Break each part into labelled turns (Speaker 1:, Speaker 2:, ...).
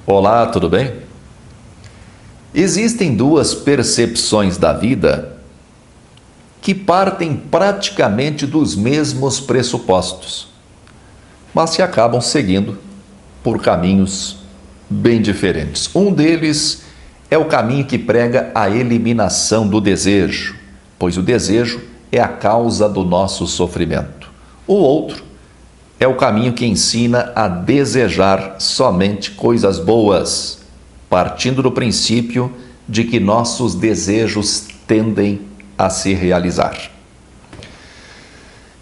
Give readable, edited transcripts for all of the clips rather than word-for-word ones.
Speaker 1: Olá, tudo bem? Existem duas percepções da vida que partem praticamente dos mesmos pressupostos, mas que acabam seguindo por caminhos bem diferentes. Um deles é o caminho que prega a eliminação do desejo, pois o desejo é a causa do nosso sofrimento. O outro é o caminho que ensina a desejar somente coisas boas, partindo do princípio de que nossos desejos tendem a se realizar.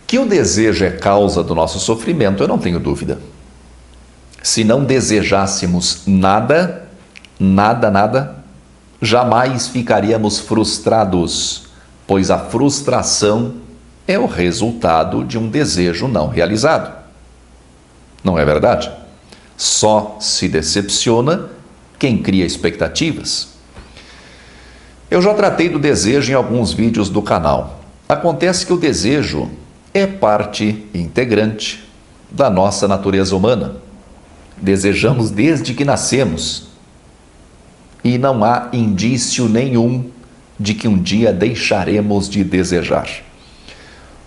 Speaker 1: Que o desejo é causa do nosso sofrimento, eu não tenho dúvida. Se não desejássemos nada, jamais ficaríamos frustrados, pois a frustração é o resultado de um desejo não realizado. Não é verdade? Só se decepciona quem cria expectativas. Eu já tratei do desejo em alguns vídeos do canal. Acontece que o desejo é parte integrante da nossa natureza humana. Desejamos desde que nascemos e não há indício nenhum de que um dia deixaremos de desejar.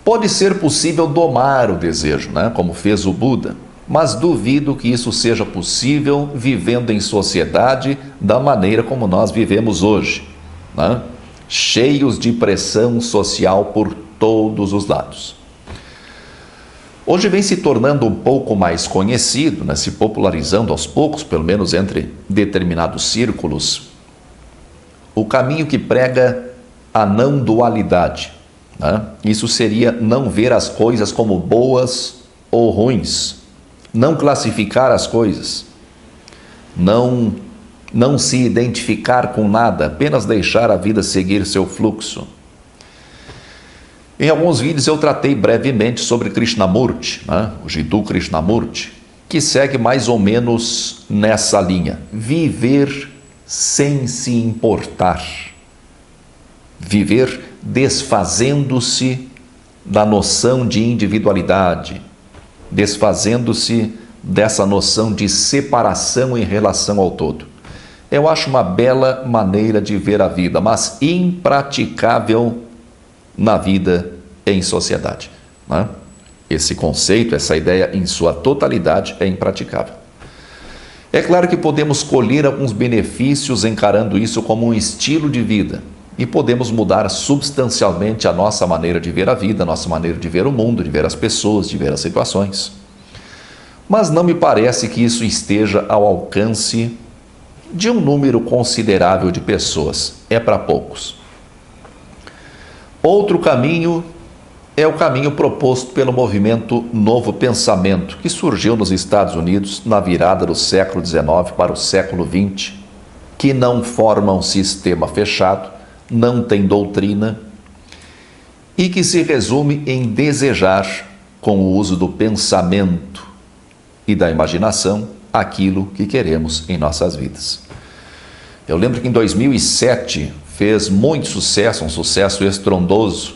Speaker 1: Pode ser possível domar o desejo, como fez o Buda, mas duvido que isso seja possível vivendo em sociedade da maneira como nós vivemos hoje, cheios de pressão social por todos os lados. Hoje vem se tornando um pouco mais conhecido, se popularizando aos poucos, pelo menos entre determinados círculos, o caminho que prega a não dualidade. Isso seria não ver as coisas como boas ou ruins, não classificar as coisas, não se identificar com nada, apenas deixar a vida seguir seu fluxo. Em alguns vídeos eu tratei brevemente sobre Krishnamurti, o Jiddu Krishnamurti, que segue mais ou menos nessa linha: viver sem se importar, viver desfazendo-se da noção de individualidade, desfazendo-se dessa noção de separação em relação ao todo. Eu acho uma bela maneira de ver a vida, mas impraticável na vida em sociedade. Esse conceito, essa ideia em sua totalidade é impraticável. É claro que podemos colher alguns benefícios encarando isso como um estilo de vida e podemos mudar substancialmente a nossa maneira de ver a vida, a nossa maneira de ver o mundo, de ver as pessoas, de ver as situações. Mas não me parece que isso esteja ao alcance de um número considerável de pessoas. É para poucos. Outro caminho é o caminho proposto pelo movimento Novo Pensamento, que surgiu nos Estados Unidos na virada do século XIX para o século XX, que não forma um sistema fechado, não tem doutrina e que se resume em desejar, com o uso do pensamento e da imaginação, aquilo que queremos em nossas vidas. Eu lembro que em 2007 fez muito sucesso, um sucesso estrondoso,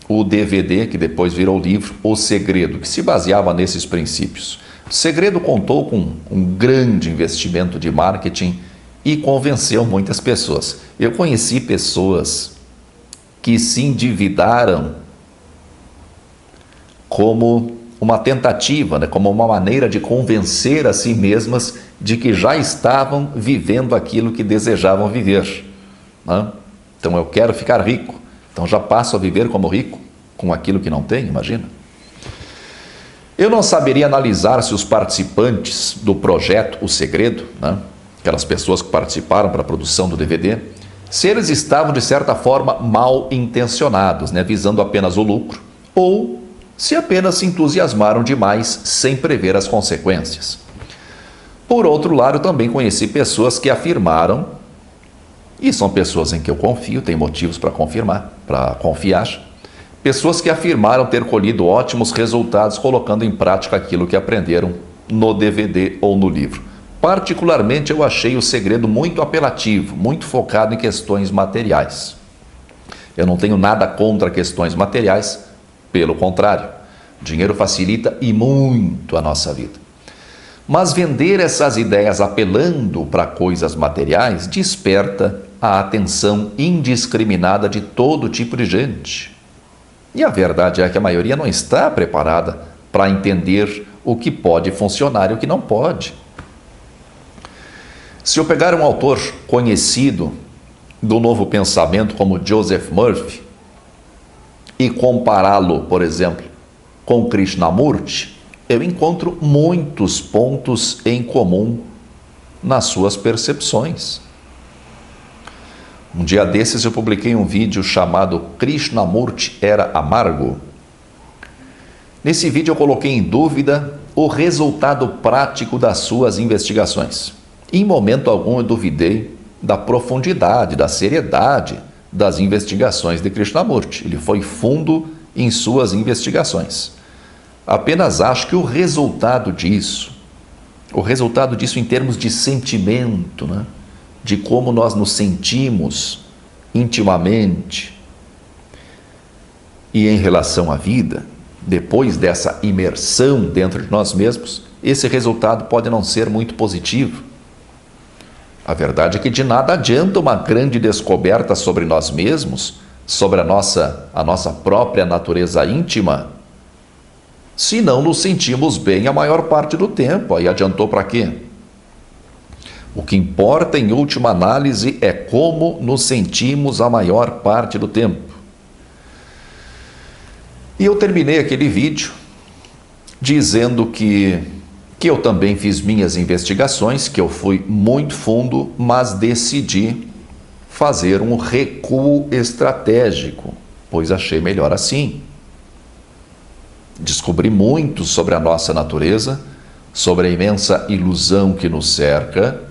Speaker 1: o DVD, que depois virou livro, O Segredo, que se baseava nesses princípios. O Segredo contou com um grande investimento de marketing e convenceu muitas pessoas. Eu conheci pessoas que se endividaram como uma tentativa, como uma maneira de convencer a si mesmas de que já estavam vivendo aquilo que desejavam viver. Então eu quero ficar rico, então já passo a viver como rico, com aquilo que não tenho, imagina. Eu não saberia analisar se os participantes do projeto O Segredo, aquelas pessoas que participaram para a produção do DVD, se eles estavam de certa forma mal intencionados, visando apenas o lucro, ou se apenas se entusiasmaram demais sem prever as consequências. Por outro lado, eu também conheci pessoas que afirmaram, e são pessoas em que eu confio, tenho motivos para confiar, pessoas que afirmaram ter colhido ótimos resultados colocando em prática aquilo que aprenderam no DVD ou no livro. Particularmente, eu achei O Segredo muito apelativo, muito focado em questões materiais. Eu não tenho nada contra questões materiais, pelo contrário, dinheiro facilita e muito a nossa vida. Mas vender essas ideias apelando para coisas materiais desperta a atenção indiscriminada de todo tipo de gente. E a verdade é que a maioria não está preparada para entender o que pode funcionar e o que não pode. Se eu pegar um autor conhecido do Novo Pensamento como Joseph Murphy e compará-lo, por exemplo, com Krishnamurti, eu encontro muitos pontos em comum nas suas percepções. Um dia desses eu publiquei um vídeo chamado Krishnamurti era amargo. Nesse vídeo eu coloquei em dúvida o resultado prático das suas investigações. Em momento algum eu duvidei da profundidade, da seriedade das investigações de Krishnamurti. Ele foi fundo em suas investigações. Apenas acho que o resultado disso em termos de sentimento, né? De como nós nos sentimos intimamente e em relação à vida, depois dessa imersão dentro de nós mesmos, esse resultado pode não ser muito positivo. A verdade é que de nada adianta uma grande descoberta sobre nós mesmos, sobre a nossa própria natureza íntima, se não nos sentimos bem a maior parte do tempo. Aí adiantou para quê? O que importa em última análise é como nos sentimos a maior parte do tempo. E eu terminei aquele vídeo dizendo que eu também fiz minhas investigações, que eu fui muito fundo, mas decidi fazer um recuo estratégico, pois achei melhor assim. Descobri muito sobre a nossa natureza, sobre a imensa ilusão que nos cerca,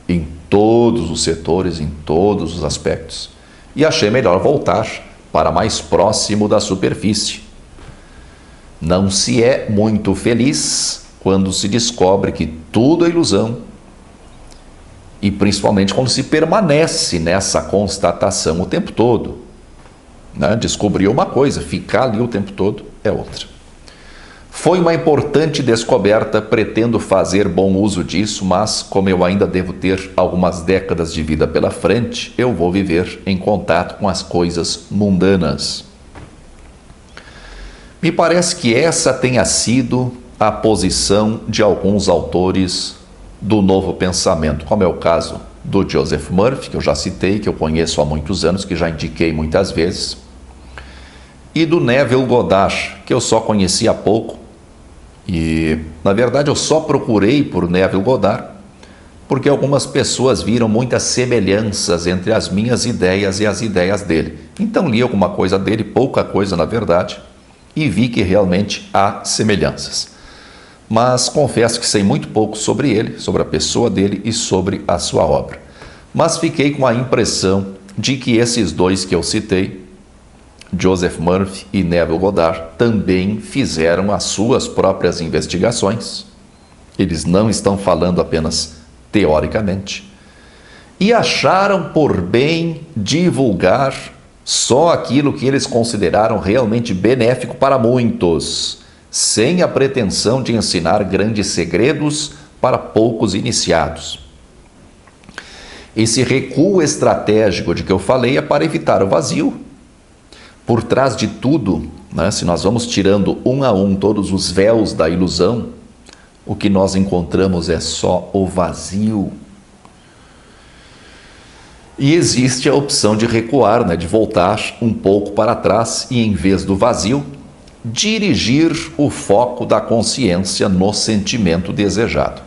Speaker 1: em todos os setores, em todos os aspectos, e achei melhor voltar para mais próximo da superfície. Não se é muito feliz quando se descobre que tudo é ilusão, e principalmente quando se permanece nessa constatação o tempo todo. Né? Descobrir uma coisa, ficar ali o tempo todo é outra. Foi uma importante descoberta, pretendo fazer bom uso disso, mas como eu ainda devo ter algumas décadas de vida pela frente, eu vou viver em contato com as coisas mundanas. Me parece que essa tenha sido a posição de alguns autores do Novo Pensamento, como é o caso do Joseph Murphy, que eu já citei, que eu conheço há muitos anos, que já indiquei muitas vezes, e do Neville Goddard, que eu só conheci há pouco, e na verdade eu só procurei por Neville Goddard porque algumas pessoas viram muitas semelhanças entre as minhas ideias e as ideias dele. Então li alguma coisa dele, pouca coisa na verdade, e vi que realmente há semelhanças. Mas confesso que sei muito pouco sobre ele, sobre a pessoa dele e sobre a sua obra. Mas fiquei com a impressão de que esses dois que eu citei, Joseph Murphy e Neville Goddard, também fizeram as suas próprias investigações. Eles não estão falando apenas teoricamente. E acharam por bem divulgar só aquilo que eles consideraram realmente benéfico para muitos, sem a pretensão de ensinar grandes segredos para poucos iniciados. Esse recuo estratégico de que eu falei é para evitar o vazio. Por trás de tudo, né, se nós vamos tirando um a um todos os véus da ilusão, o que nós encontramos é só o vazio. E existe a opção de recuar, né, de voltar um pouco para trás e, em vez do vazio, dirigir o foco da consciência no sentimento desejado.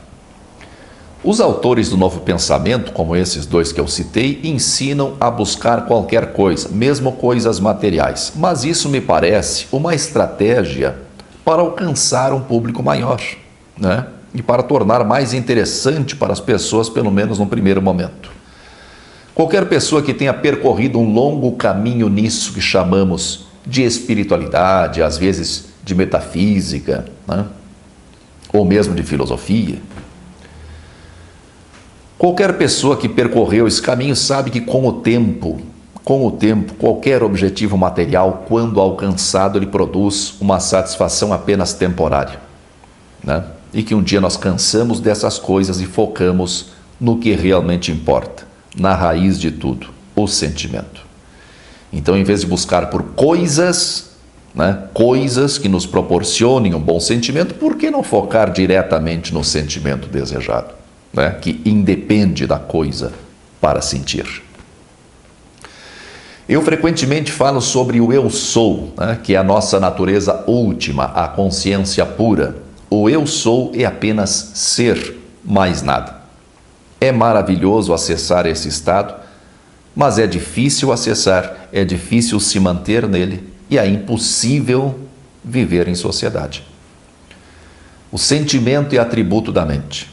Speaker 1: Os autores do Novo Pensamento, como esses dois que eu citei, ensinam a buscar qualquer coisa, mesmo coisas materiais. Mas isso me parece uma estratégia para alcançar um público maior, né? E para tornar mais interessante para as pessoas, pelo menos no primeiro momento. Qualquer pessoa que tenha percorrido um longo caminho nisso que chamamos de espiritualidade, às vezes de metafísica, né? Ou mesmo de filosofia. Qualquer pessoa que percorreu esse caminho sabe que com o tempo, qualquer objetivo material, quando alcançado, ele produz uma satisfação apenas temporária, né? e que um dia nós cansamos dessas coisas e focamos no que realmente importa, na raiz de tudo, o sentimento. Então, em vez de buscar por coisas, coisas que nos proporcionem um bom sentimento, por que não focar diretamente no sentimento desejado, que independe da coisa para sentir? Eu frequentemente falo sobre o eu sou, que é a nossa natureza última, a consciência pura. O eu sou é apenas ser, mais nada. É maravilhoso acessar esse estado, mas é difícil acessar, é difícil se manter nele e é impossível viver em sociedade. O sentimento é atributo da mente.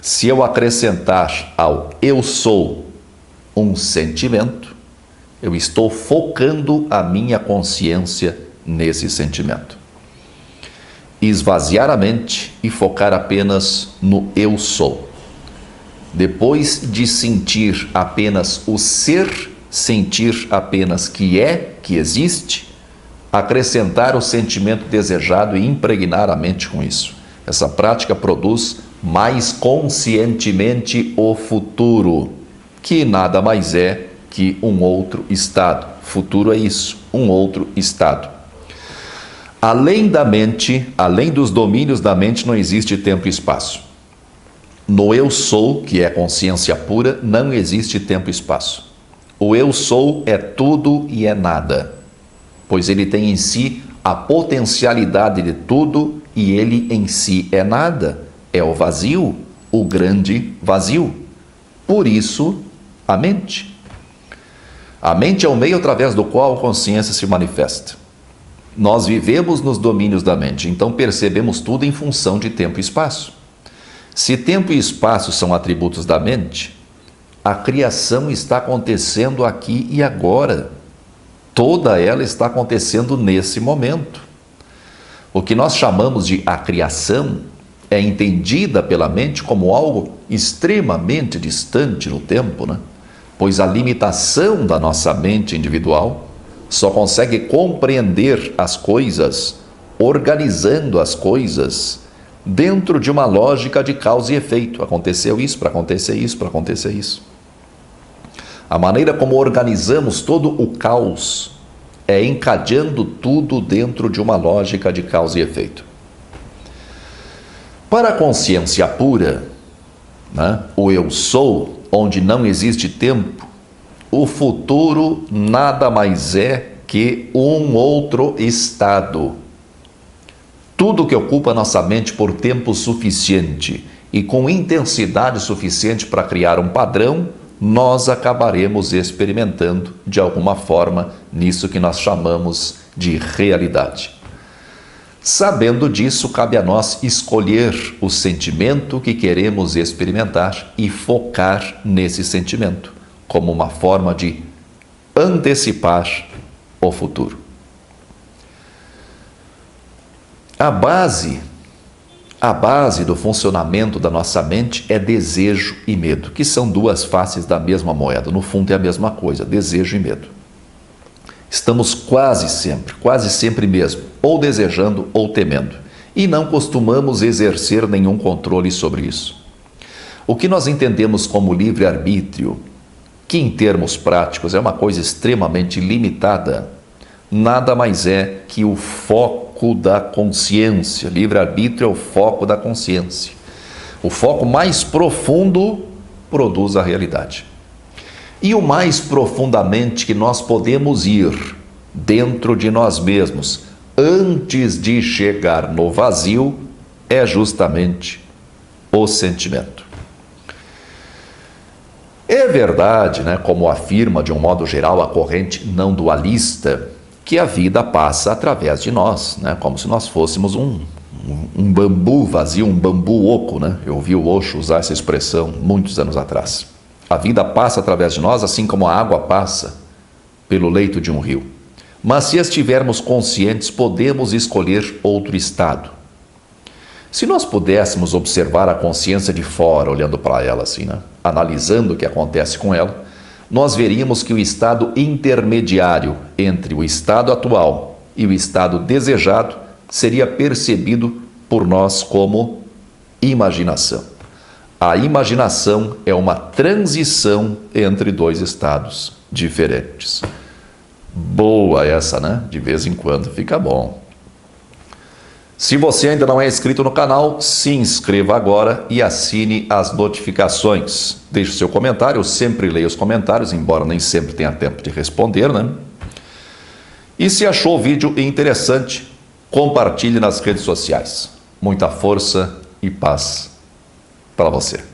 Speaker 1: Se eu acrescentar ao eu sou um sentimento, eu estou focando a minha consciência nesse sentimento. Esvaziar a mente e focar apenas no eu sou. Depois de sentir apenas o ser, sentir apenas que existe, acrescentar o sentimento desejado e impregnar a mente com isso. Essa prática produz mais conscientemente o futuro, que nada mais é que um outro estado. Futuro é isso, um outro estado. Além da mente, além dos domínios da mente, não existe tempo e espaço. No eu sou, que é consciência pura, não existe tempo e espaço. O eu sou é tudo e é nada, pois ele tem em si a potencialidade de tudo e ele em si é nada. É o vazio, o grande vazio. Por isso, a mente. A mente é o meio através do qual a consciência se manifesta. Nós vivemos nos domínios da mente, então percebemos tudo em função de tempo e espaço. Se tempo e espaço são atributos da mente, a criação está acontecendo aqui e agora. Toda ela está acontecendo nesse momento. O que nós chamamos de a criação é entendida pela mente como algo extremamente distante no tempo, Pois a limitação da nossa mente individual só consegue compreender as coisas, organizando as coisas dentro de uma lógica de causa e efeito. Aconteceu isso para acontecer isso, para acontecer isso. A maneira como organizamos todo o caos é encadeando tudo dentro de uma lógica de causa e efeito. Para a consciência pura, o eu sou, onde não existe tempo, o futuro nada mais é que um outro estado. Tudo que ocupa nossa mente por tempo suficiente e com intensidade suficiente para criar um padrão, nós acabaremos experimentando de alguma forma nisso que nós chamamos de realidade. Sabendo disso, cabe a nós escolher o sentimento que queremos experimentar e focar nesse sentimento, como uma forma de antecipar o futuro. A base do funcionamento da nossa mente é desejo e medo, que são duas faces da mesma moeda. No fundo é a mesma coisa, desejo e medo. Estamos quase sempre mesmo, ou desejando ou temendo, e não costumamos exercer nenhum controle sobre isso. O que nós entendemos como livre-arbítrio, que em termos práticos é uma coisa extremamente limitada, nada mais é que o foco da consciência. Livre-arbítrio é o foco da consciência. O foco mais profundo produz a realidade. E o mais profundamente que nós podemos ir dentro de nós mesmos, antes de chegar no vazio, é justamente o sentimento. É verdade, como afirma de um modo geral a corrente não dualista, que a vida passa através de nós, como se nós fôssemos um bambu vazio, um bambu oco, Eu ouvi o Osho usar essa expressão muitos anos atrás. A vida passa através de nós, assim como a água passa pelo leito de um rio. Mas se estivermos conscientes, podemos escolher outro estado. Se nós pudéssemos observar a consciência de fora, olhando para ela assim, analisando o que acontece com ela, nós veríamos que o estado intermediário entre o estado atual e o estado desejado seria percebido por nós como imaginação. A imaginação é uma transição entre dois estados diferentes. Boa essa, né? De vez em quando fica bom. Se você ainda não é inscrito no canal, se inscreva agora e assine as notificações. Deixe seu comentário, eu sempre leio os comentários, embora nem sempre tenha tempo de responder, né? E se achou o vídeo interessante, compartilhe nas redes sociais. Muita força e paz para você.